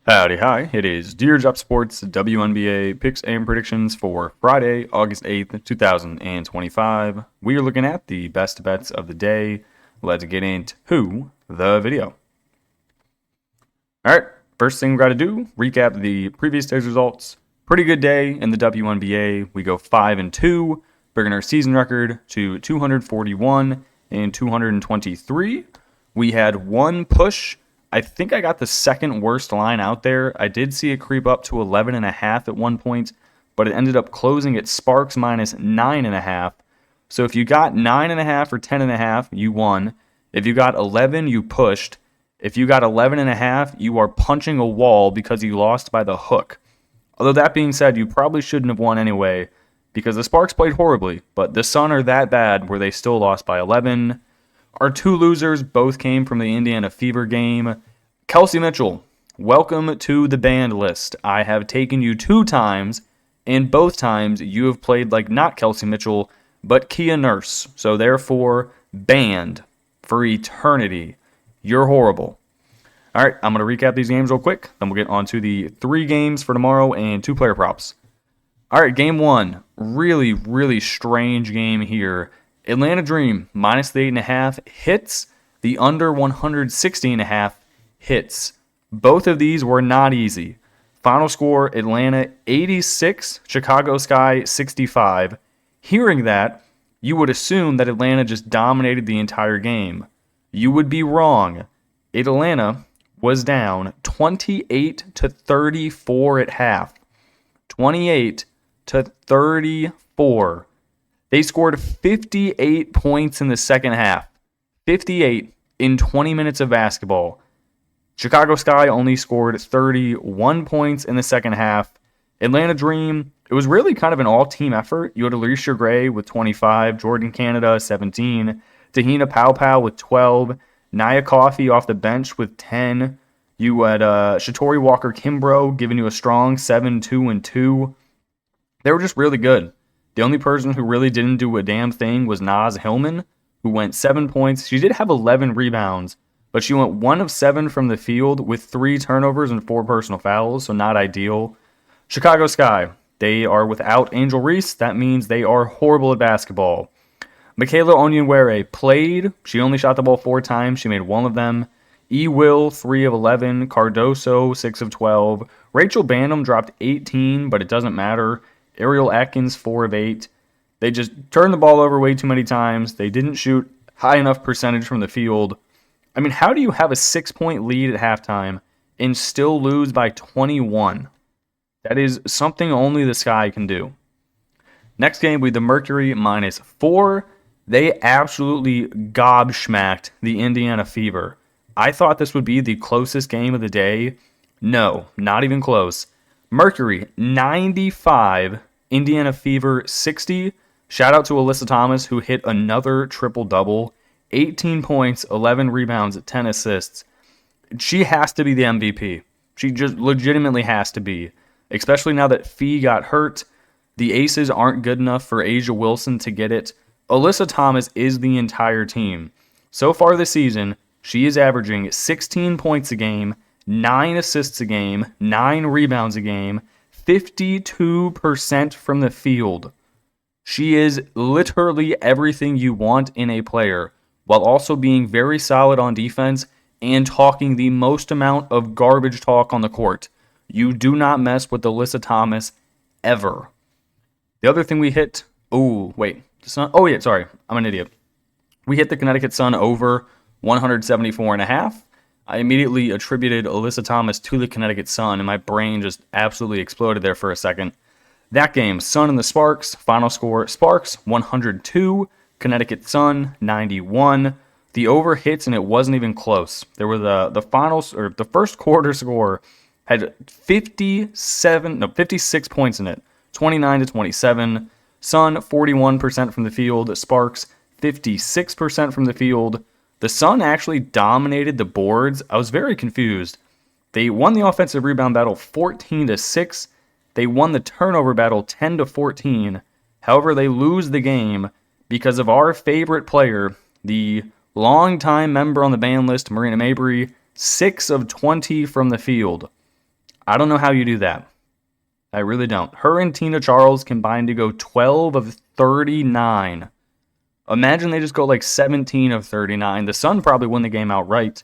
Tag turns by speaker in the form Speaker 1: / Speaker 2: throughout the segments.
Speaker 1: Howdy, hi. It is Deer Drop Sports WNBA Picks and Predictions for Friday, August 8th, 2025. We are looking at the best bets of the day. Let's get into the video. All right, first thing we got to do, recap the previous day's results. Pretty good day in the WNBA. We go 5-2, bringing our season record to 241 and 223. We had one push. I think I got the second worst line out there. I did see it creep up to 11.5 at one point, but it ended up closing at Sparks minus 9.5. So if you got 9.5 or 10.5, you won. If you got 11, you pushed. If you got 11.5, you are punching a wall because you lost by the hook. Although that being said, you probably shouldn't have won anyway because the Sparks played horribly, but the Sun are that bad where they still lost by 11. Our two losers both came from the Indiana Fever game. Kelsey Mitchell, welcome to the banned list. I have taken you 2 times, and both times you have played like not Kelsey Mitchell, but Kia Nurse. So therefore, banned for eternity. You're horrible. All right, I'm going to recap these games real quick. Then we'll get on to the 3 games for tomorrow and 2 player props. All right, game 1. Really strange game here. Atlanta Dream, minus the 8.5 hits. The under 160.5 hits. Both of these were not easy. Final score, Atlanta 86, Chicago Sky 65. Hearing that, you would assume that Atlanta just dominated the entire game. You would be wrong. Atlanta was down 28-34 at half. 28-34. They scored 58 points in the second half. 58 in 20 minutes of basketball. Chicago Sky only scored 31 points in the second half. Atlanta Dream, it was really kind of an all-team effort. You had Alicia Gray with 25, Jordan Canada 17, Tahina Pow with 12, Nia Coffey off the bench with 10. You had Shatori Walker-Kimbrough giving you a strong 7-2-2. They were just really good. The only person who really didn't do a damn thing was Naz Hillman, who went 7 points. She did have 11 rebounds, but she went 1 of 7 from the field with 3 turnovers and 4 personal fouls, so not ideal. Chicago Sky, they are without Angel Reese. That means they are horrible at basketball. Michaela Onyenwere played. She only shot the ball 4 times. She made 1 of them. E. Will, 3 of 11. Cardoso, 6 of 12. Rachel Banham dropped 18, but it doesn't matter. Ariel Atkins, 4 of 8. They just turned the ball over way too many times. They didn't shoot high enough percentage from the field. I mean, how do you have a 6-point lead at halftime and still lose by 21? That is something only the Sky can do. Next game, we had the Mercury minus 4. They absolutely gobsmacked the Indiana Fever. I thought this would be the closest game of the day. No, not even close. Mercury, 95. Indiana Fever, 60. Shout out to Alyssa Thomas, who hit another triple-double. 18 points, 11 rebounds, 10 assists. She has to be the MVP. She just legitimately has to be. Especially now that Fee got hurt. The aces aren't good enough for Asia Wilson to get it. Alyssa Thomas is the entire team. So far this season, she is averaging 16 points a game, 9 assists a game, 9 rebounds a game, 52% from the field. She is literally everything you want in a player, while also being very solid on defense and talking the most amount of garbage talk on the court. You do not mess with Alyssa Thomas ever. The other thing we hit, I'm an idiot. We hit the Connecticut Sun over 174.5. I immediately attributed Alyssa Thomas to the Connecticut Sun, and my brain just absolutely exploded there for a second. That game, Sun and the Sparks, final score, Sparks 102, Connecticut Sun 91. The over hits, and it wasn't even close. There were the first quarter score had 56 points in it, 29-27. Sun 41% from the field, Sparks 56% from the field. The Sun actually dominated the boards. I was very confused. They won the offensive rebound battle 14-6. They won the turnover battle 10-14. However, they lose the game because of our favorite player, the longtime member on the ban list, Marina Mabrey, 6 of 20 from the field. I don't know how you do that. I really don't. Her and Tina Charles combined to go 12 of 39. Imagine they just go like 17 of 39. The Sun probably won the game outright.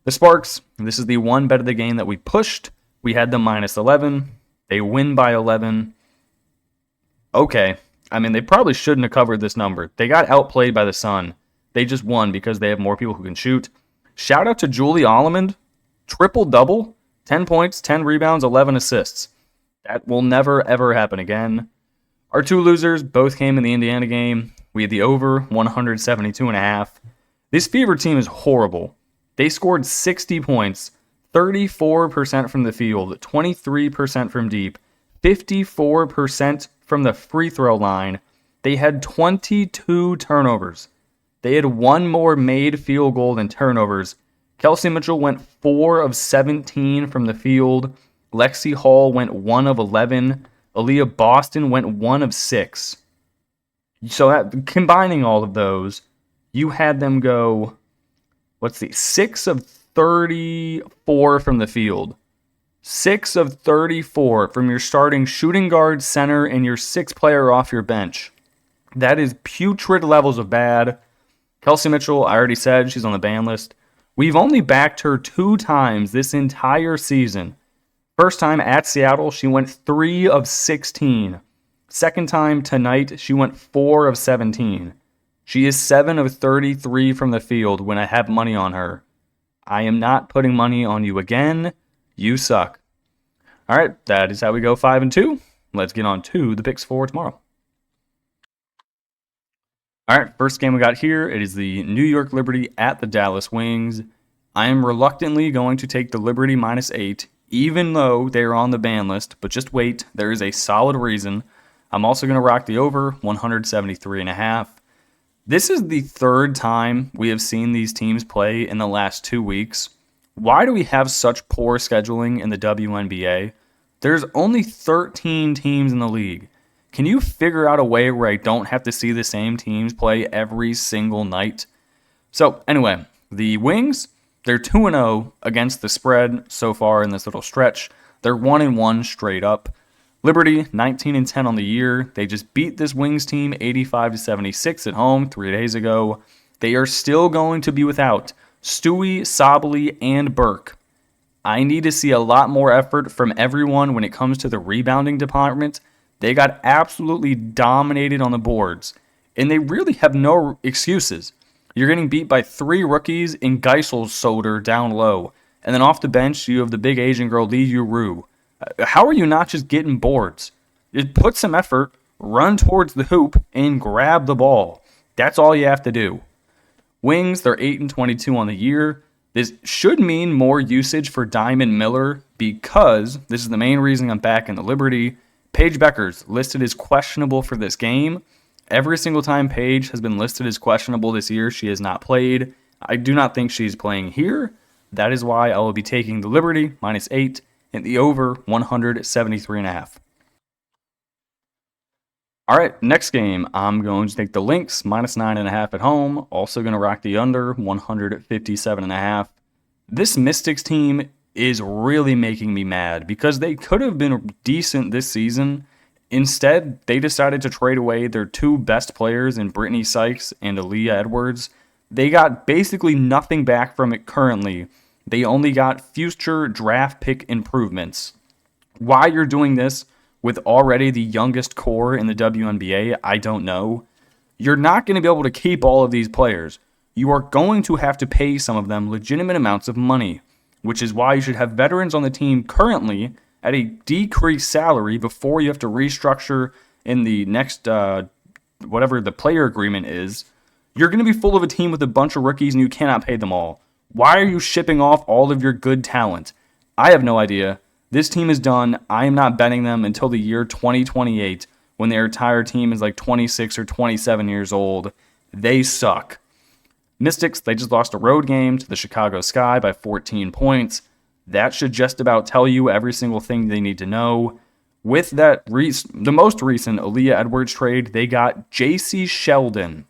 Speaker 1: The Sparks, this is the one bet of the game that we pushed. We had them minus 11. They win by 11. Okay. I mean, they probably shouldn't have covered this number. They got outplayed by the Sun. They just won because they have more people who can shoot. Shout out to Julie Allemand. Triple-double. 10 points, 10 rebounds, 11 assists. That will never, ever happen again. Our two losers both came in the Indiana game. We had the over, 172.5. This Fever team is horrible. They scored 60 points, 34% from the field, 23% from deep, 54% from the free throw line. They had 22 turnovers. They had one more made field goal than turnovers. Kelsey Mitchell went 4 of 17 from the field. Lexi Hall went 1 of 11. Aaliyah Boston went 1 of 6. So combining all of those, you had them go, 6 of 34 from the field. 6 of 34 from your starting shooting guard, center, and your 6th player off your bench. That is putrid levels of bad. Kelsey Mitchell, I already said, she's on the ban list. We've only backed her 2 times this entire season. First time at Seattle, she went 3 of 16. Second time tonight, she went 4 of 17. She is 7 of 33 from the field when I have money on her. I am not putting money on you again. You suck. All right, that is how we go 5-2. Let's get on to the picks for tomorrow. All right, first game we got here, it is the New York Liberty at the Dallas Wings. I am reluctantly going to take the Liberty minus 8, even though they are on the ban list, but just wait, there is a solid reason. I'm also going to rock the over, 173.5. This is the third time we have seen these teams play in the last 2 weeks. Why do we have such poor scheduling in the WNBA? There's only 13 teams in the league. Can you figure out a way where I don't have to see the same teams play every single night? So anyway, the Wings, they're 2-0 against the spread so far in this little stretch. They're 1-1 straight up. Liberty, 19-10 on the year. They just beat this Wings team 85-76 at home 3 days ago. They are still going to be without Stewie, Sabally, and Burke. I need to see a lot more effort from everyone when it comes to the rebounding department. They got absolutely dominated on the boards, and they really have no excuses. You're getting beat by 3 rookies in Geisel down low, and then off the bench you have the big Asian girl Lee Yu-Ru. How are you not just getting boards? Just put some effort, run towards the hoop, and grab the ball. That's all you have to do. Wings, they're 8-22 on the year. This should mean more usage for Diamond Miller because this is the main reason I'm back in the Liberty. Paige Beckers listed as questionable for this game. Every single time Paige has been listed as questionable this year, she has not played. I do not think she's playing here. That is why I will be taking the Liberty minus 8 and the over 173.5. All right, next game, I'm going to take the Lynx minus 9.5 at home. Also going to rock the under 157.5. This Mystics team is really making me mad because they could have been decent this season. Instead, they decided to trade away their 2 best players in Brittany Sykes and Aaliyah Edwards. They got basically nothing back from it currently. They only got future draft pick improvements. Why you're doing this with already the youngest core in the WNBA, I don't know. You're not going to be able to keep all of these players. You are going to have to pay some of them legitimate amounts of money, which is why you should have veterans on the team currently at a decreased salary before you have to restructure in the next, whatever the player agreement is. You're going to be full of a team with a bunch of rookies and you cannot pay them all. Why are you shipping off all of your good talent? I have no idea. This team is done. I am not betting them until the year 2028 when their entire team is like 26 or 27 years old. They suck. Mystics, they just lost a road game to the Chicago Sky by 14 points. That should just about tell you every single thing they need to know. With that, the most recent Aaliyah Edwards trade, they got J.C. Sheldon,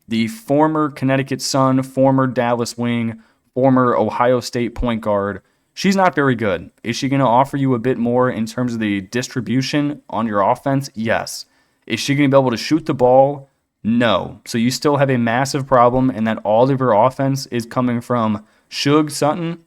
Speaker 1: the former Connecticut Sun, former Dallas Wing, former Ohio State point guard. She's not very good. Is she going to offer you a bit more in terms of the distribution on your offense? Yes. Is she going to be able to shoot the ball? No. So you still have a massive problem in that all of your offense is coming from Shug Sutton.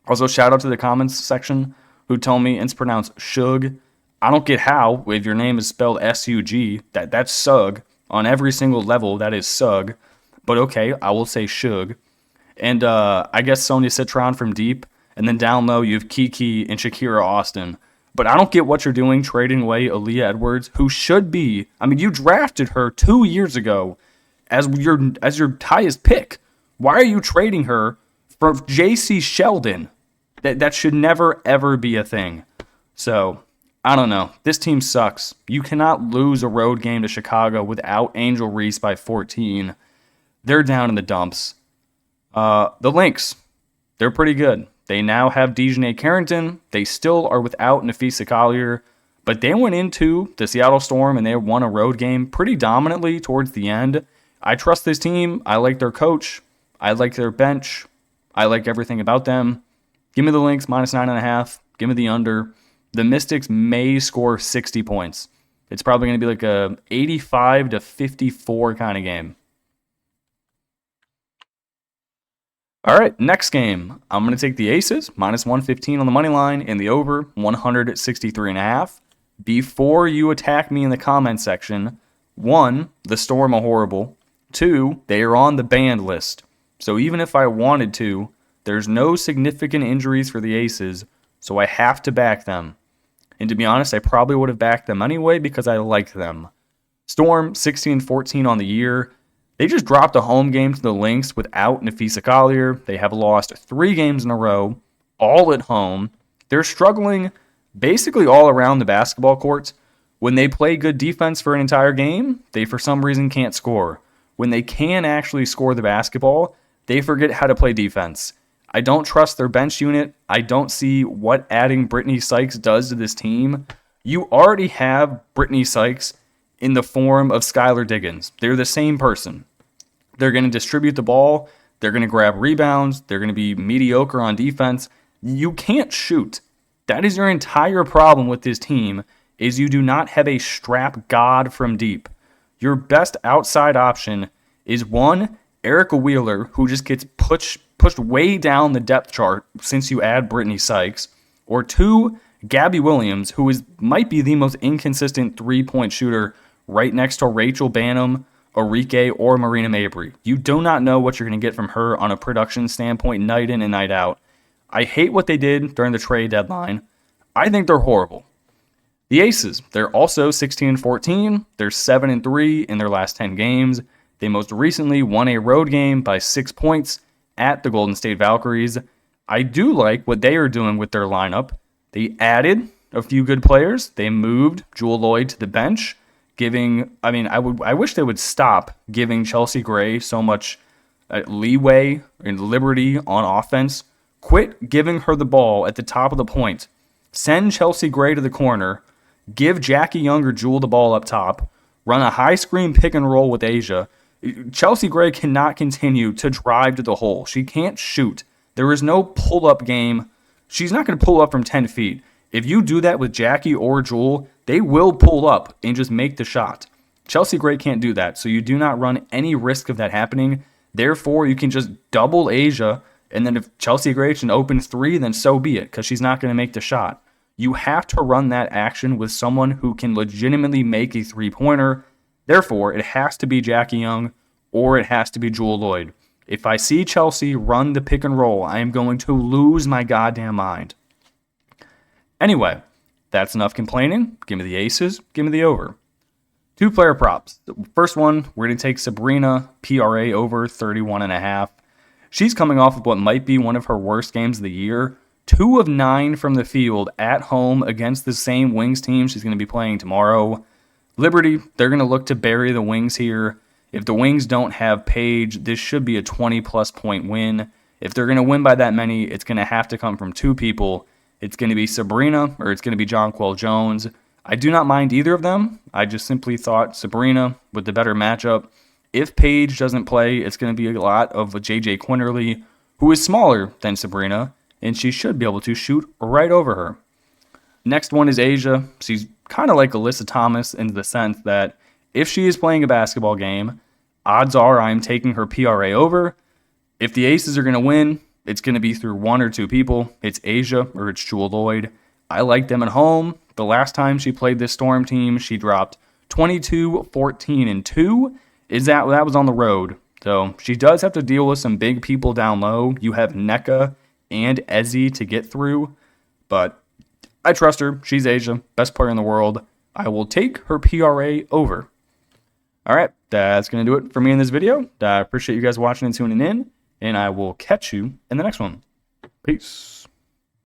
Speaker 1: Also, shout out to the comments section who told me it's pronounced Shug. I don't get how, if your name is spelled S-U-G, that's Sug. On every single level, that is Sug. But okay, I will say Shug. And I guess Sonia Citron from deep. And then down low, you have Kiki and Shakira Austin. But I don't get what you're doing trading away Aaliyah Edwards, who should be, I mean, you drafted her 2 years ago as your highest pick. Why are you trading her for J.C. Sheldon? That should never, ever be a thing. So, I don't know. This team sucks. You cannot lose a road game to Chicago without Angel Reese by 14. They're down in the dumps. The Lynx, they're pretty good. They now have Dejanay Carrington. They still are without Nafisa Collier, but they went into the Seattle Storm and they won a road game pretty dominantly towards the end. I trust this team. I like their coach. I like their bench. I like everything about them. Give me the Lynx -9.5. Give me the under. The Mystics may score 60 points. It's probably going to be like a 85-54 kind of game. All right, next game. I'm going to take the Aces, -115 on the money line, and the over, 163.5. Before you attack me in the comment section, 1, the Storm are horrible. 2, they are on the banned list. So even if I wanted to, there's no significant injuries for the Aces, so I have to back them. And to be honest, I probably would have backed them anyway because I like them. Storm, 16-14 on the year. They just dropped a home game to the Lynx without Nafisa Collier. They have lost 3 games in a row, all at home. They're struggling basically all around the basketball court. When they play good defense for an entire game, they for some reason can't score. When they can actually score the basketball, they forget how to play defense. I don't trust their bench unit. I don't see what adding Brittany Sykes does to this team. You already have Brittany Sykes in the form of Skylar Diggins. They're the same person. They're going to distribute the ball. They're going to grab rebounds. They're going to be mediocre on defense. You can't shoot. That is your entire problem with this team, is you do not have a strap god from deep. Your best outside option is 1, Erica Wheeler, who just gets pushed way down the depth chart since you add Brittany Sykes, or 2, Gabby Williams, who might be the most inconsistent three-point shooter right next to Rachel Banham, Arike, or Marina Mabry. You do not know what you're going to get from her on a production standpoint night in and night out. I hate what they did during the trade deadline. I think they're horrible. The Aces, they're also 16-14. They're 7-3 in their last 10 games. They most recently won a road game by 6 points at the Golden State Valkyries. I do like what they are doing with their lineup. They added a few good players. They moved Jewel Lloyd to the bench, I wish they would stop giving Chelsea Gray so much leeway and liberty on offense. Quit giving her the ball at the top of the point. Send Chelsea Gray to the corner. Give Jackie Young or Jewel the ball up top. Run a high screen pick and roll with Asia. Chelsea Gray cannot continue to drive to the hole. She can't shoot. There is no pull-up game. She's not going to pull up from 10 feet. If you do that with Jackie or Jewel, they will pull up and just make the shot. Chelsea Gray can't do that, so you do not run any risk of that happening. Therefore, you can just double Asia, and then if Chelsea Gray can open 3, then so be it, because she's not going to make the shot. You have to run that action with someone who can legitimately make a three-pointer. Therefore, it has to be Jackie Young or it has to be Jewel Lloyd. If I see Chelsea run the pick and roll, I am going to lose my goddamn mind. Anyway, that's enough complaining. Give me the Aces. Give me the over. 2-player props. The first one, we're going to take Sabrina, PRA over 31.5. She's coming off of what might be one of her worst games of the year. 2 of 9 from the field at home against the same Wings team she's going to be playing tomorrow. Liberty, they're going to look to bury the Wings here. If the Wings don't have Paige, this should be a 20-plus point win. If they're going to win by that many, it's going to have to come from 2 people. It's going to be Sabrina or it's going to be Jonquel Jones. I do not mind either of them. I just simply thought Sabrina with the better matchup. If Paige doesn't play, it's going to be a lot of JJ Quinterly, who is smaller than Sabrina, and she should be able to shoot right over her. Next one is Asia. She's kind of like Alyssa Thomas in the sense that if she is playing a basketball game, odds are I'm taking her PRA over. If the Aces are going to win, it's going to be through one or two people. It's Asia or it's Jewel Lloyd. I like them at home. The last time she played this Storm team, she dropped 22, 14, and 2. That was on the road. So she does have to deal with some big people down low. You have NECA and Ezzy to get through. But I trust her. She's Asia, best player in the world. I will take her PRA over. All right, that's going to do it for me in this video. I appreciate you guys watching and tuning in, and I will catch you in the next one. Peace.